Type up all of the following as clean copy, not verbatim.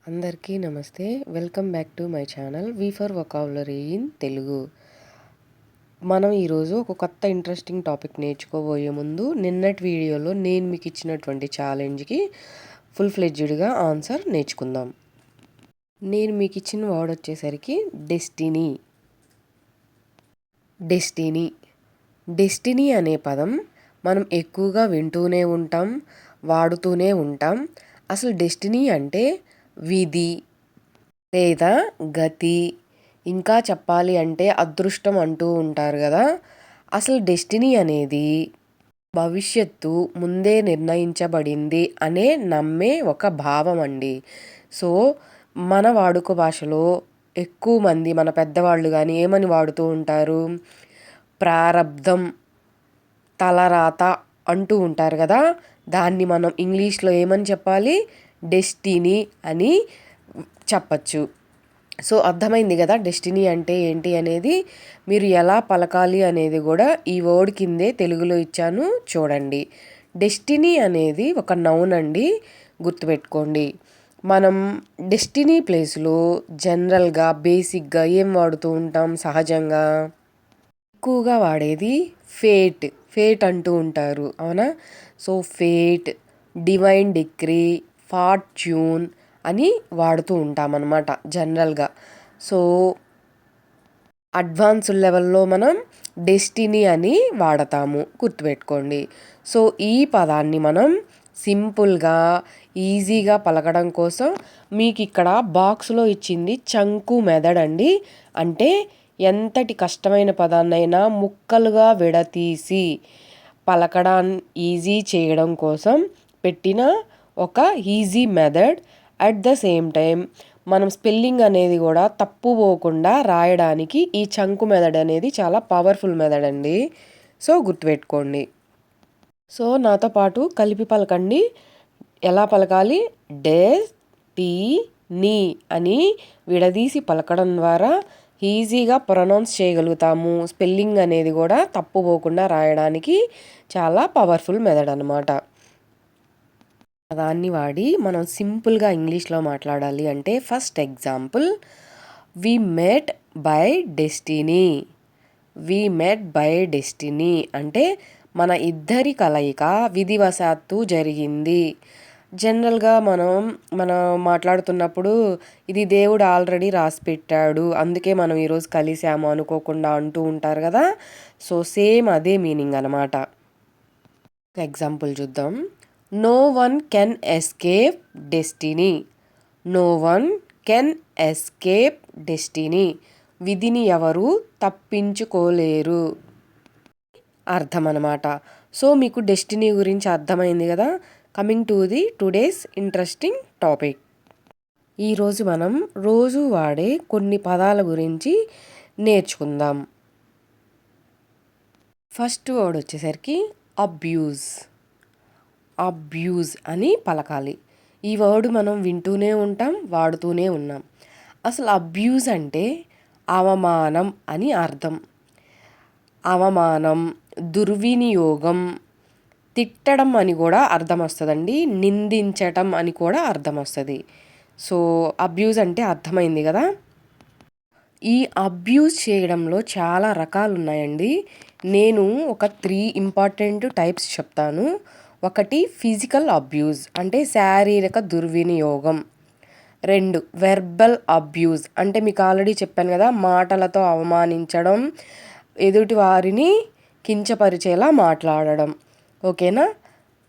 అందరికీ నమస్తే. Welcome back to my channel V for vocabulary in Telugu. మనం ఈరోజు ఒక కొత్త ఇంట్రెస్టింగ్ టాపిక్ నేర్చుకోబోయే ముందు నిన్నటి వీడియోలో నేను మీకు ఇచ్చినటువంటి ఛాలెంజ్కి ఫుల్ ఫ్లెడ్జ్డ్గా ఆన్సర్ నేర్చుకుందాం. నేను మీకు ఇచ్చిన వర్డ్ వచ్చేసరికి డెస్టినీ. డెస్టినీ డెస్టినీ అనే పదం మనం ఎక్కువగా వింటూనే ఉంటాం, వాడుతూనే ఉంటాం. అసలు డెస్టినీ అంటే విధి లేదా గతి, ఇంకా చెప్పాలి అంటే అదృష్టం అంటూ ఉంటారు కదా. అసలు డెస్టినీ అనేది భవిష్యత్తు ముందే నిర్ణయించబడింది అనే నమ్మే ఒక భావం అండి. సో మన వాడుక భాషలో ఎక్కువ మంది మన పెద్దవాళ్ళు కానీ ఏమని వాడుతూ ఉంటారు, ప్రారబ్ధం, తలరాత అంటూ ఉంటారు కదా. దాన్ని మనం ఇంగ్లీష్లో ఏమని చెప్పాలి, డెస్టినీ అని చెప్పచ్చు. సో అర్థమైంది కదా డెస్టినీ అంటే ఏంటి అనేది. మీరు ఎలా పలకాలి అనేది కూడా ఈ వర్డ్ కిందే తెలుగులో ఇచ్చాను చూడండి. డెస్టినీ అనేది ఒక నౌన్ అండి, గుర్తుపెట్టుకోండి. మనం డెస్టినీ ప్లేస్లో జనరల్గా బేసిక్గా ఏం వాడుతూ ఉంటాం, సహజంగా ఎక్కువగా వాడేది ఫేట్. ఫేట్ అంటూ ఉంటారు, అవునా. So fate, divine decree, fortune అని వాడుతూ ఉంటామన్నమాట జనరల్గా. సో అడ్వాన్స్డ్ లెవెల్లో మనం డెస్టినీ అని వాడతాము, గుర్తుపెట్టుకోండి. సో ఈ పదాన్ని మనం సింపుల్గా ఈజీగా పలకడం కోసం మీకు ఇక్కడ బాక్స్లో ఇచ్చింది చంకు మెథడ్ అండి. అంటే ఎంతటి కష్టమైన పదాన్నైనా ముక్కలుగా విడతీసి పలకడాన్ని ఈజీ చేయడం కోసం పెట్టిన ఒక easy method. At the same time మనం స్పెల్లింగ్ అనేది కూడా తప్పు పోకుండా రాయడానికి ఈ చంకు మెథడ్ అనేది చాలా పవర్ఫుల్ మెథడ్ అండి. సో గుర్తుపెట్టుకోండి. సో నాతో పాటు కలిపి పలకండి. ఎలా పలకాలి, డెస్టినీ అని విడదీసి పలకడం ద్వారా ఈజీగా ప్రొనౌన్స్ చేయగలుగుతాము. స్పెల్లింగ్ అనేది కూడా తప్పు పోకుండా రాయడానికి చాలా పవర్ఫుల్ మెథడ్ అన్నమాట. దాన్ని వాడి మనం సింపుల్గా ఇంగ్లీష్లో మాట్లాడాలి అంటే first example, we met by destiny. We met by destiny అంటే మన ఇద్దరి కలయిక విధివశాత్తు జరిగింది. జనరల్గా మనం మాట్లాడుతున్నప్పుడు ఇది దేవుడు ఆల్రెడీ రాసి పెట్టాడు, అందుకే మనం ఈరోజు కలిసాము అనుకోకుండా అంటూ ఉంటారు కదా. సో సేమ్ అదే మీనింగ్ అనమాట. ఎగ్జాంపుల్ చూద్దాం. No one can escape destiny. No one can escape destiny. విధిని ఎవరు తప్పించుకోలేరు అర్థం అన్నమాట. సో మీకు డెస్టినీ గురించి అర్థమైంది కదా. Coming to the today's interesting topic. ఈరోజు మనం రోజు వాడే కొన్ని పదాల గురించి నేర్చుకుందాం. ఫస్ట్ వర్డ్ వచ్చేసరికి అబ్యూజ్. అబ్యూజ్ అని పలకాలి. ఈ వర్డ్ మనం వింటూనే ఉంటాం, వాడుతూనే ఉన్నాం. అసలు అబ్యూజ్ అంటే అవమానం అని అర్థం. అవమానం, దుర్వినియోగం, తిట్టడం అని కూడా అర్థం వస్తుందండి, నిందించటం అని కూడా అర్థం వస్తుంది. సో అబ్యూజ్ అంటే అర్థమైంది కదా. ఈ అబ్యూజ్ చేయడంలో చాలా రకాలు ఉన్నాయండి. నేను ఒక 3 ఇంపార్టెంట్ టైప్స్ చెప్తాను. ఒకటి ఫిజికల్ అబ్యూజ్ అంటే శారీరక దుర్వినియోగం. 2 వెర్బల్ అబ్యూజ్ అంటే మీకు ఆల్రెడీ చెప్పాను కదా, మాటలతో అవమానించడం, ఎదుటి వారిని కించపరిచేలా మాట్లాడడం, ఓకేనా.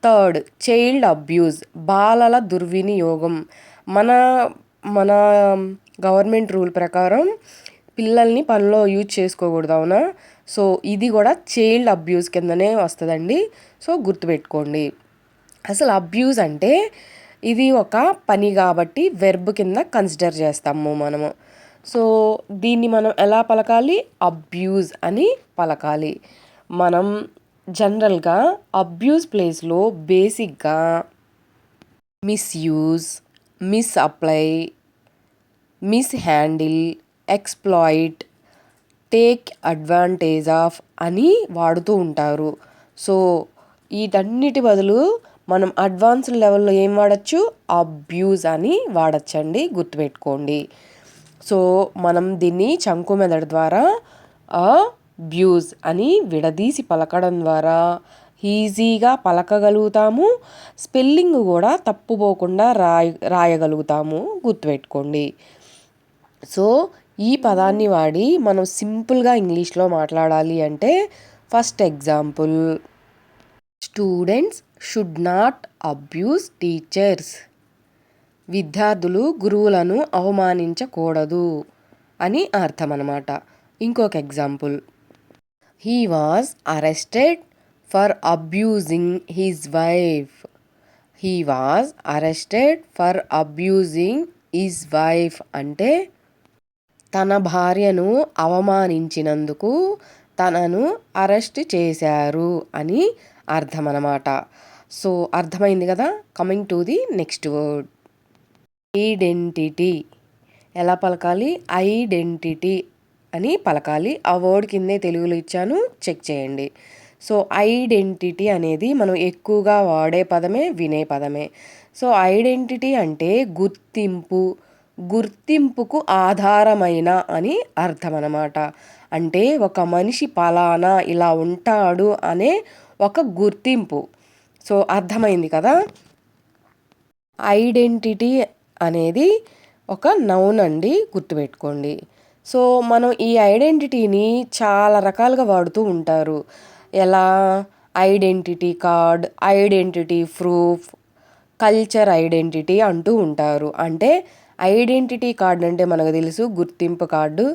3 చైల్డ్ అబ్యూజ్ బాలల దుర్వినియోగం. మన మన గవర్నమెంట్ రూల్ ప్రకారం పిల్లల్ని పనిలో యూజ్ చేసుకోకూడదు, అవునా. సో ఇది కూడా చైల్డ్ అబ్యూజ్ కిందనే వస్తుందండి. సో గుర్తుపెట్టుకోండి. అసలు అబ్యూజ్ అంటే ఇది ఒక పని కాబట్టి వెర్బ్ కింద కన్సిడర్ చేస్తాము మనము. సో దీన్ని మనం ఎలా పలకాలి, అబ్యూజ్ అని పలకాలి. మనం జనరల్గా అబ్యూజ్ ప్లేస్లో బేసిక్గా misuse, misapply, mishandle, exploit, take advantage of అని వాడుతూ ఉంటారు. సో వీటన్నిటి బదులు మనం అడ్వాన్స్డ్ లెవెల్లో ఏం వాడచ్చు, అబ్యూజ్ అని వాడచ్చండి, గుర్తుపెట్టుకోండి. సో మనం దీన్ని చంకు మెదడు ద్వారా అబ్యూజ్ అని విడదీసి పలకడం ద్వారా ఈజీగా పలకగలుగుతాము, స్పెల్లింగ్ కూడా తప్పుపోకుండా రాయగలుగుతాము, గుర్తుపెట్టుకోండి. సో ఈ పదాన్ని వాడి మనం సింపుల్గా ఇంగ్లీష్లో మాట్లాడాలి అంటే, first example, students should not abuse teachers. విద్యార్థులు గురువులను అవమానించకూడదు అని అర్థం అన్నమాట. ఇంకొక example, he was arrested for abusing his wife. He was arrested for abusing his wife అంటే తన భార్యను అవమానించినందుకు తనను అరెస్ట్ చేశారు అని అర్థం అన్నమాట. సో అర్థమైంది కదా. Coming to the next word, identity. ఎలా పలకాలి, ఐడెంటిటీ అని పలకాలి. ఆ వర్డ్ కిందే తెలుగులో ఇచ్చాను, చెక్ చేయండి. సో ఐడెంటిటీ అనేది మనం ఎక్కువగా వాడే పదమే, వినే పదమే. సో ఐడెంటిటీ అంటే గుర్తింపు, గుర్తింపుకు ఆధారమైన అని అర్థం అన్నమాట. అంటే ఒక మనిషి పలానా ఇలా ఉంటాడు అనే ఒక గుర్తింపు. సో అర్థమైంది కదా. ఐడెంటిటీ అనేది ఒక నౌన్ అండి, గుర్తుపెట్టుకోండి. సో మనం ఈ ఐడెంటిటీని చాలా రకాలుగా వాడుతూ ఉంటారు. ఎలా, identity card, identity proof, culture identity అంటూ ఉంటారు. అంటే ఐడెంటిటీ కార్డ్ అంటే మనకు తెలుసు, గుర్తింపు కార్డు.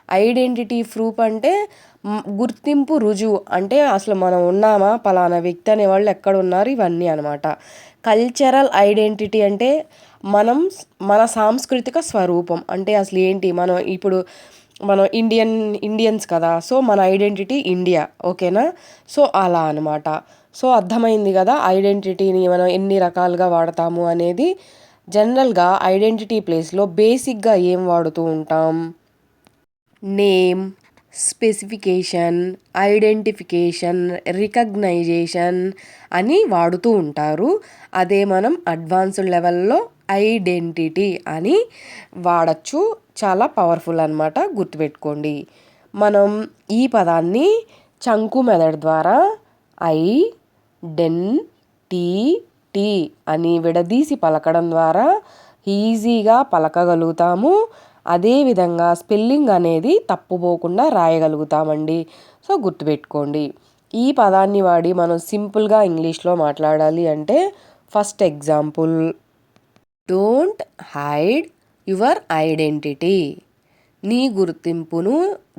ఐడెంటిటీ ప్రూఫ్ అంటే గుర్తింపు రుజువు, అంటే అసలు మనం ఉన్నామా, పలానా వ్యక్తి అనేవాళ్ళు ఎక్కడ ఉన్నారు, ఇవన్నీ అనమాట. కల్చరల్ ఐడెంటిటీ అంటే మన సాంస్కృతిక స్వరూపం, అంటే అసలు ఏంటి, మనం ఇండియన్స్ కదా, సో మన ఐడెంటిటీ ఇండియా, ఓకేనా. సో అలా అనమాట. సో అర్థమైంది కదా ఐడెంటిటీని మనం ఎన్ని రకాలుగా వాడతాము అనేది. జనరల్గా ఐడెంటిటీ ప్లేస్లో బేసిక్గా ఏం వాడుతూ ఉంటాం, నేమ్, స్పెసిఫికేషన్, ఐడెంటిఫికేషన్, రికగ్నైజేషన్ అని వాడుతూ ఉంటారు. అదే మనం అడ్వాన్స్డ్ లెవెల్లో ఐడెంటిటీ అని వాడచ్చు. చాలా పవర్ఫుల్ అనమాట, గుర్తుపెట్టుకోండి. మనం ఈ పదాన్ని చంకు మెదడు ద్వారా ఐడెంటిటీ అని విడదీసి పలకడం ద్వారా ఈజీగా పలకగలుగుతాము. అదేవిధంగా స్పెల్లింగ్ అనేది తప్పుపోకుండా రాయగలుగుతామండి. సో గుర్తుపెట్టుకోండి. ఈ పదాన్ని వాడి మనం సింపుల్గా ఇంగ్లీష్లో మాట్లాడాలి అంటే, first example, don't hide your identity. నీ గుర్తింపును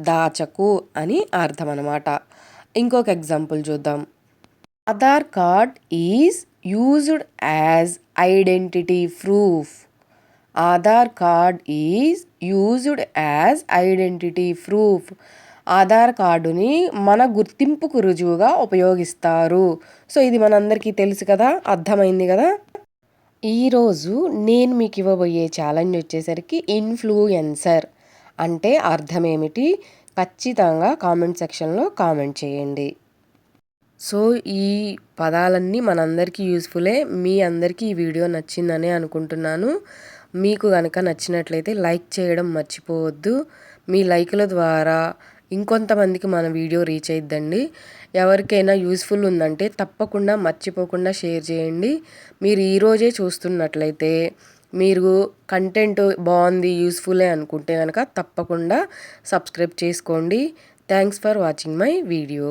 దాచకు అని అర్థం అన్నమాట. ఇంకొక ఎగ్జాంపుల్ చూద్దాం, Aadhaar card is used as identity proof. Aadhaar card is used as identity proof. Aadhaar కార్డుని మన గుర్తింపుకు రుజువుగా ఉపయోగిస్తారు. సో ఇది మనందరికీ తెలుసు కదా, అర్థమైంది కదా. ఈరోజు నేను మీకు ఇవ్వబోయే ఛాలెంజ్ వచ్చేసరికి ఇన్ఫ్లుయెన్సర్ అంటే అర్థం ఏమిటి, ఖచ్చితంగా కామెంట్ సెక్షన్లో కామెంట్ చేయండి. సో ఈ పదాలన్నీ మనందరికీ యూస్ఫుల్లే. మీ అందరికీ ఈ వీడియో నచ్చిందనే అనుకుంటున్నాను. మీకు కనుక నచ్చినట్లయితే లైక్ చేయడం మర్చిపోవద్దు. మీ లైకుల ద్వారా ఇంకొంతమందికి మన వీడియో రీచ్ అయిద్దండి. ఎవరికైనా యూస్ఫుల్ ఉందంటే తప్పకుండా మర్చిపోకుండా షేర్ చేయండి. మీరు ఈరోజే చూస్తున్నట్లయితే, మీరు కంటెంట్ బాగుంది, యూస్ఫుల్లే అనుకుంటే కనుక తప్పకుండా సబ్స్క్రైబ్ చేసుకోండి. Thanks for watching my video.